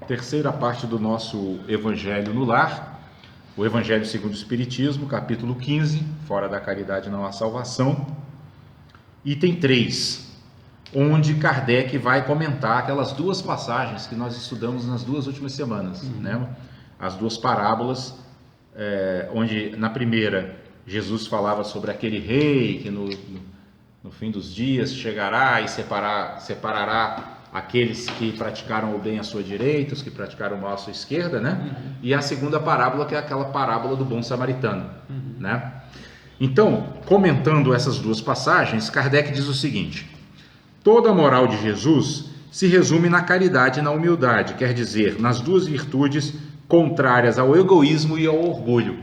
Terceira parte do nosso Evangelho no Lar, o Evangelho segundo o Espiritismo, capítulo 15, fora da caridade não há salvação, item 3, onde Kardec vai comentar aquelas duas passagens que nós estudamos nas duas últimas semanas, né? As duas parábolas, onde na primeira Jesus falava sobre aquele rei que no fim dos dias chegará e separará aqueles que praticaram o bem à sua direita, os que praticaram o mal à sua esquerda, né? E a segunda parábola, que é aquela parábola do bom samaritano, né? Então, comentando essas duas passagens, Kardec diz o seguinte: toda a moral de Jesus se resume na caridade e na humildade, quer dizer, nas duas virtudes contrárias ao egoísmo e ao orgulho.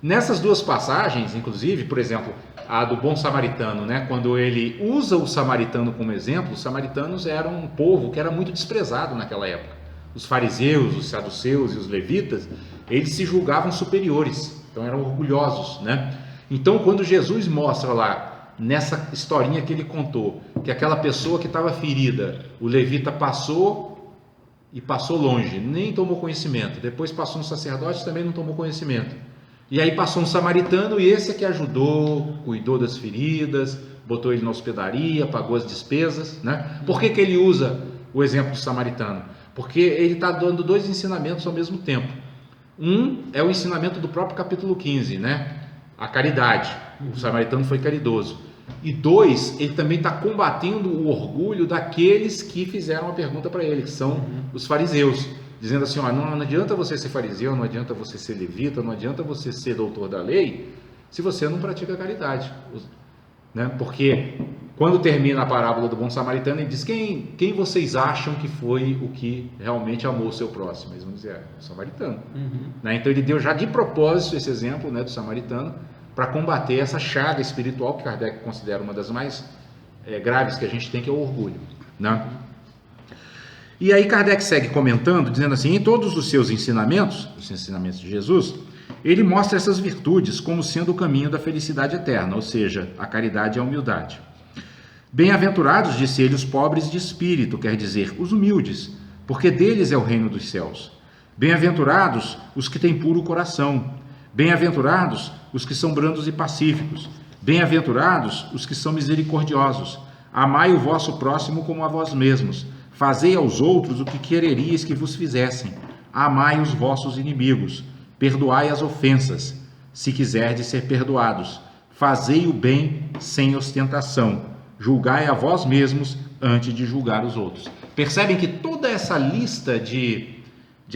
Nessas duas passagens, inclusive, por exemplo, a do bom samaritano, né? Quando ele usa o samaritano como exemplo, os samaritanos eram um povo que era muito desprezado naquela época. Os fariseus, os saduceus e os levitas, eles se julgavam superiores, então eram orgulhosos, né? Então, quando Jesus mostra lá, nessa historinha que ele contou, que aquela pessoa que estava ferida, o levita passou e passou longe, nem tomou conhecimento. Depois passou um sacerdote, também não tomou conhecimento. E aí passou um samaritano, e esse é que ajudou, cuidou das feridas, botou ele na hospedaria, pagou as despesas, né? Por que ele usa o exemplo do samaritano? Porque ele está dando dois ensinamentos ao mesmo tempo. Um é o ensinamento do próprio capítulo 15, né? A caridade. O samaritano foi caridoso. E dois, ele também está combatendo o orgulho daqueles que fizeram a pergunta para ele, que são os fariseus, dizendo assim: ó, não adianta você ser fariseu, não adianta você ser levita, não adianta você ser doutor da lei, se você não pratica a caridade, né? Porque quando termina a parábola do bom samaritano, ele diz: quem vocês acham que foi o que realmente amou o seu próximo? Eles vão dizer: o samaritano. Né? Então ele deu já de propósito esse exemplo, né, do samaritano, para combater essa chaga espiritual que Kardec considera uma das mais graves que a gente tem, que é o orgulho, né? E aí Kardec segue comentando, dizendo assim: em todos os seus ensinamentos, os ensinamentos de Jesus, ele mostra essas virtudes como sendo o caminho da felicidade eterna, ou seja, a caridade e a humildade. Bem-aventurados, disse ele, os pobres de espírito, quer dizer, os humildes, porque deles é o reino dos céus. Bem-aventurados os que têm puro coração. Bem-aventurados os que são brandos e pacíficos. Bem-aventurados os que são misericordiosos. Amai o vosso próximo como a vós mesmos. Fazei aos outros o que quereríeis que vos fizessem. Amai os vossos inimigos. Perdoai as ofensas, se quiserdes ser perdoados. Fazei o bem sem ostentação. Julgai a vós mesmos antes de julgar os outros. Percebem que toda essa lista de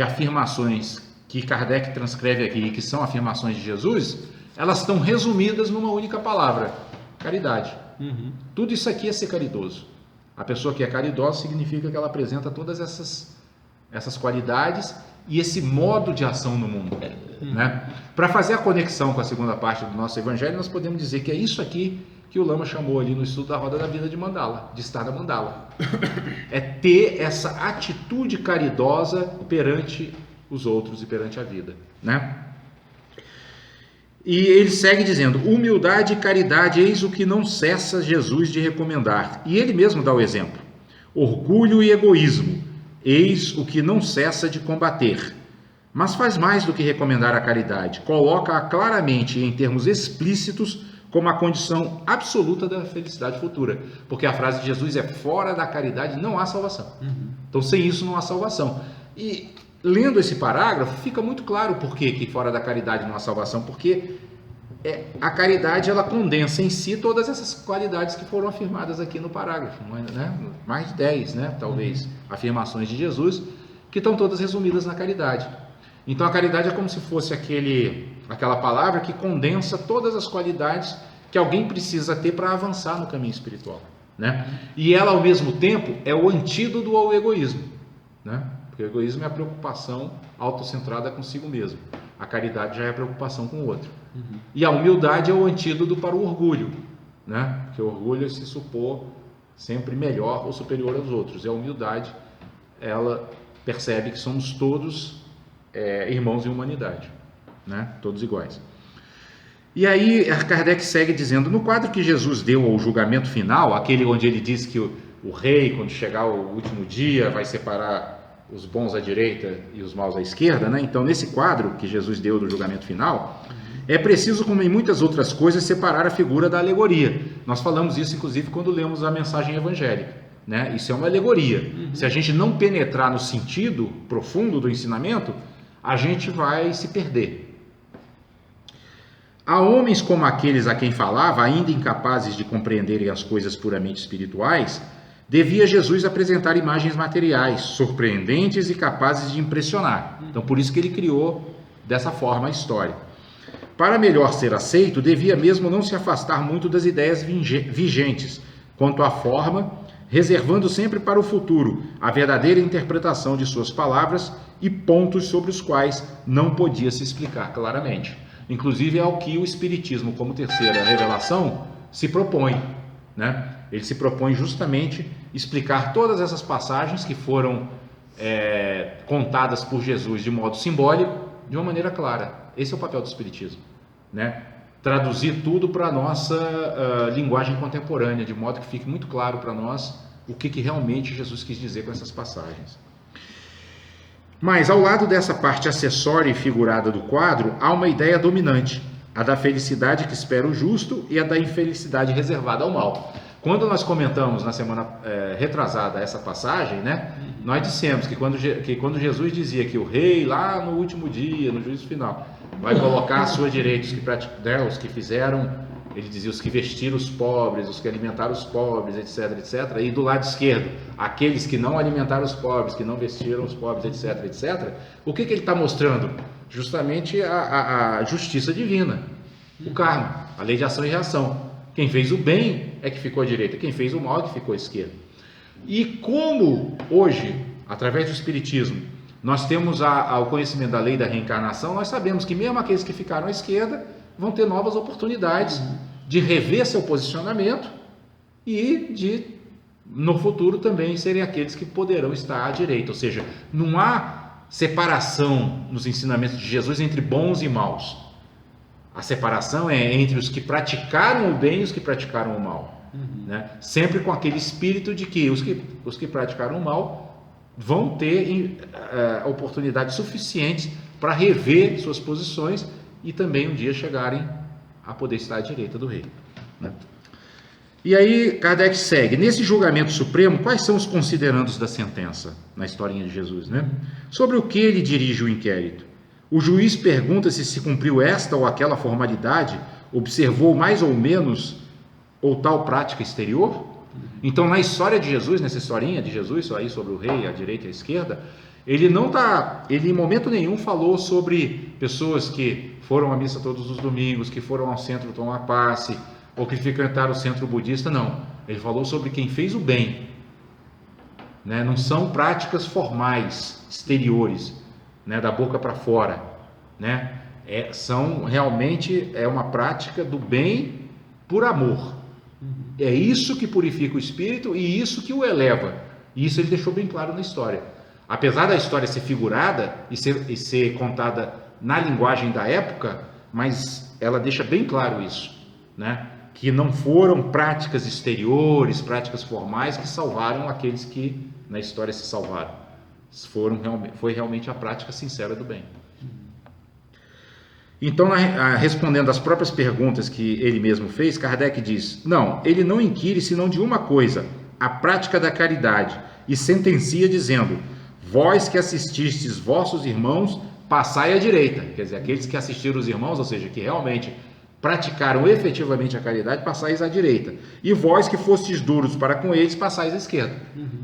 afirmações que Kardec transcreve aqui, que são afirmações de Jesus, elas estão resumidas numa única palavra: caridade. Tudo isso aqui é ser caridoso. A pessoa que é caridosa significa que ela apresenta todas essas qualidades e esse modo de ação no mundo, né? Para fazer a conexão com a segunda parte do nosso evangelho, nós podemos dizer que é isso aqui que o Lama chamou ali no estudo da roda da vida de Mandala, de estar na Mandala. É ter essa atitude caridosa perante os outros e perante a vida, né? E ele segue dizendo: humildade e caridade, eis o que não cessa Jesus de recomendar. E ele mesmo dá o exemplo: orgulho e egoísmo, eis o que não cessa de combater. Mas faz mais do que recomendar a caridade, coloca-a claramente em termos explícitos como a condição absoluta da felicidade futura. Porque a frase de Jesus é: fora da caridade não há salvação. Então sem isso não há salvação. E lendo esse parágrafo, fica muito claro por que fora da caridade não há salvação, porque a caridade, ela condensa em si todas essas qualidades que foram afirmadas aqui no parágrafo, né? Mais de 10, né? Talvez, afirmações de Jesus, que estão todas resumidas na caridade. Então a caridade é como se fosse aquela palavra que condensa todas as qualidades que alguém precisa ter para avançar no caminho espiritual, né? E ela, ao mesmo tempo, é o antídoto ao egoísmo, né? Porque o egoísmo é a preocupação autocentrada consigo mesmo. A caridade já é a preocupação com o outro. E a humildade é o antídoto para o orgulho, né? Porque o orgulho é se supor sempre melhor ou superior aos outros. E a humildade, ela percebe que somos todos irmãos em humanidade, né? Todos iguais. E aí Kardec segue dizendo: no quadro que Jesus deu ao julgamento final, aquele onde ele diz que o rei, quando chegar o último dia, vai separar os bons à direita e os maus à esquerda, né? Então, nesse quadro que Jesus deu do julgamento final, é preciso, como em muitas outras coisas, separar a figura da alegoria. Nós falamos isso, inclusive, quando lemos a mensagem evangélica, né? Isso é uma alegoria. Se a gente não penetrar no sentido profundo do ensinamento, a gente vai se perder. A homens como aqueles a quem falava, ainda incapazes de compreenderem as coisas puramente espirituais, devia Jesus apresentar imagens materiais, surpreendentes e capazes de impressionar. Então, por isso que ele criou dessa forma a história. Para melhor ser aceito, devia mesmo não se afastar muito das ideias vigentes quanto à forma, reservando sempre para o futuro a verdadeira interpretação de suas palavras e pontos sobre os quais não podia se explicar claramente. Inclusive é o que o Espiritismo, como terceira revelação, se propõe, né? Ele se propõe justamente explicar todas essas passagens que foram contadas por Jesus de modo simbólico, de uma maneira clara. Esse é o papel do Espiritismo, né? Traduzir tudo para a nossa linguagem contemporânea, de modo que fique muito claro para nós o que realmente Jesus quis dizer com essas passagens. Mas ao lado dessa parte acessória e figurada do quadro, há uma ideia dominante, a da felicidade que espera o justo e a da infelicidade reservada ao mal. Quando nós comentamos na semana retrasada essa passagem, né, nós dissemos que quando Jesus dizia que o rei lá no último dia, no juízo final, vai colocar à sua direita os que fizeram, ele dizia, os que vestiram os pobres, os que alimentaram os pobres, etc, etc, e do lado esquerdo, aqueles que não alimentaram os pobres, que não vestiram os pobres, etc, etc, o que ele está mostrando? Justamente a justiça divina, o karma, a lei de ação e reação. Quem fez o bem é que ficou à direita, quem fez o mal é que ficou à esquerda. E como hoje, através do Espiritismo, nós temos o conhecimento da lei da reencarnação, nós sabemos que mesmo aqueles que ficaram à esquerda vão ter novas oportunidades de rever seu posicionamento e de, no futuro, também serem aqueles que poderão estar à direita. Ou seja, não há separação nos ensinamentos de Jesus entre bons e maus. A separação é entre os que praticaram o bem e os que praticaram o mal. Né? Sempre com aquele espírito de que os que praticaram o mal vão ter oportunidades suficientes para rever suas posições e também um dia chegarem a poder estar à direita do rei. Né? E aí Kardec segue. Nesse julgamento supremo, quais são os considerandos da sentença na historinha de Jesus? Né? Sobre o que ele dirige o inquérito? O juiz pergunta se cumpriu esta ou aquela formalidade, observou mais ou menos ou tal prática exterior? Então, na história de Jesus, nessa historinha de Jesus aí sobre o rei, a direita e a esquerda, ele em momento nenhum falou sobre pessoas que foram à missa todos os domingos, que foram ao centro tomar passe, ou que frequentaram o centro budista, não. Ele falou sobre quem fez o bem. Né? Não são práticas formais, exteriores, né? Da boca para fora. Né? Realmente uma prática do bem por amor. É isso que purifica o espírito e isso que o eleva. E isso ele deixou bem claro na história. Apesar da história ser figurada e ser contada na linguagem da época, mas ela deixa bem claro isso, né? Que não foram práticas exteriores, práticas formais que salvaram aqueles que na história se salvaram. Foi realmente a prática sincera do bem. Então, respondendo às próprias perguntas que ele mesmo fez, Kardec diz: não, ele não inquire senão de uma coisa, a prática da caridade, e sentencia dizendo: vós que assististes vossos irmãos, passai à direita. Quer dizer, aqueles que assistiram os irmãos, ou seja, que realmente praticaram efetivamente a caridade, passais à direita. E vós que fostes duros para com eles, passais à esquerda.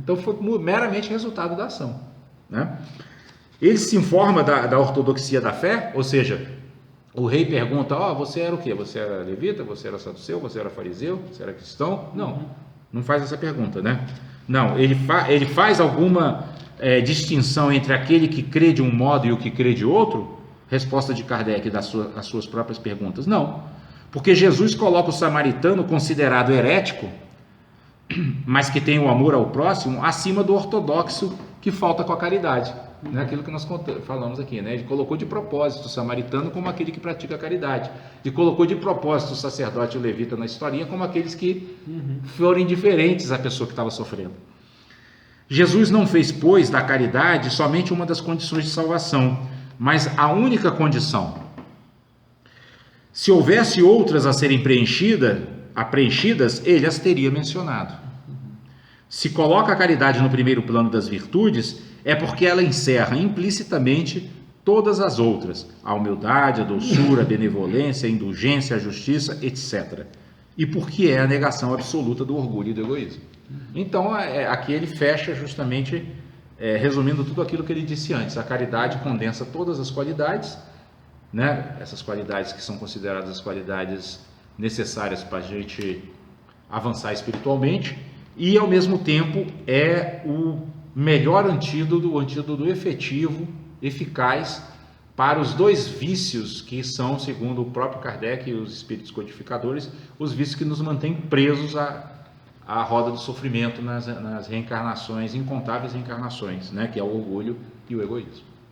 Então foi meramente resultado da ação. Né? Ele se informa da ortodoxia da fé, ou seja, o rei pergunta: você era o quê? Você era levita? Você era saduceu? Você era fariseu? Você era cristão? Não faz essa pergunta, né? Não, ele faz alguma distinção entre aquele que crê de um modo e o que crê de outro? Resposta de Kardec das suas próprias perguntas: não, porque Jesus coloca o samaritano considerado herético, mas que tem o amor ao próximo, acima do ortodoxo que falta com a caridade. Né? Aquilo que nós falamos aqui, né? Ele colocou de propósito o samaritano como aquele que pratica a caridade, e colocou de propósito o sacerdote e o levita na historinha como aqueles que foram indiferentes à pessoa que estava sofrendo. Jesus não fez, pois, da caridade somente uma das condições de salvação, mas a única condição. Se houvesse outras a serem preenchidas, ele as teria mencionado. Se coloca a caridade no primeiro plano das virtudes, é porque ela encerra implicitamente todas as outras: a humildade, a doçura, a benevolência, a indulgência, a justiça, etc. E porque é a negação absoluta do orgulho e do egoísmo. Então, aqui ele fecha justamente, resumindo tudo aquilo que ele disse antes. A caridade condensa todas as qualidades, né? Essas qualidades que são consideradas as qualidades necessárias para a gente avançar espiritualmente, e ao mesmo tempo é o melhor antídoto, o antídoto efetivo, eficaz para os dois vícios que são, segundo o próprio Kardec e os espíritos codificadores, os vícios que nos mantêm presos à roda do sofrimento nas reencarnações, incontáveis reencarnações, né? Que é o orgulho e o egoísmo.